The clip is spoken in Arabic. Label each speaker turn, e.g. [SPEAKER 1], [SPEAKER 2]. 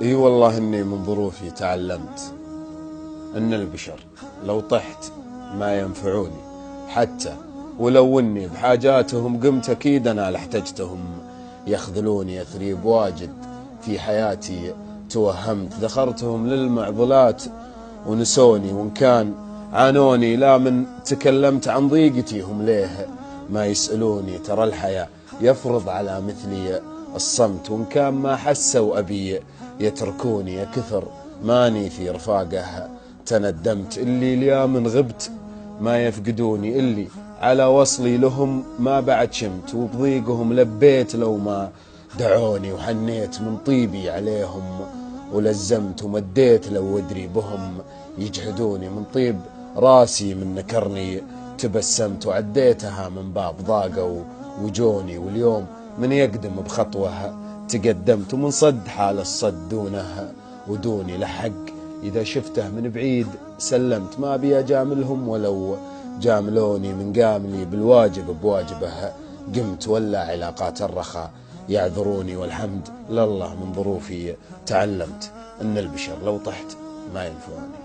[SPEAKER 1] اي والله اني من ظروفي تعلمت ان البشر لو طحت ما ينفعوني، حتى ولو اني بحاجاتهم قمت اكيد انا لاحتجتهم. يخذلوني اثريب واجد في حياتي، توهمت ذخرتهم للمعضلات ونسوني، وان كان عانوني لا من تكلمت عن ضيقتي هم ليه ما يسألوني. ترى الحياة يفرض على مثلي الصمت، وان كان ما حسوا أبي يتركوني. يا كثر ماني في رفاقه تندمت، اللي اليوم غبت ما يفقدوني، اللي على وصلي لهم ما بعد شمت، وبضيقهم لبيت لو ما دعوني. وحنيت من طيبي عليهم ولزمت، ومديت لو ادري بهم يجحدوني. من طيب راسي من نكرني تبسمت، وعديتها من باب ضاقوا وجوني. واليوم من يقدم بخطوه تقدمت، ومن صد حال الصد دونه ودوني. لحق إذا شفته من بعيد سلمت، ما بي أجاملهم ولو جاملوني. من قاملي بالواجب بواجبه قمت، ولا علاقات الرخاء يعذروني. والحمد لله من ظروفي تعلمت أن البشر لو طحت ما ينفعوني.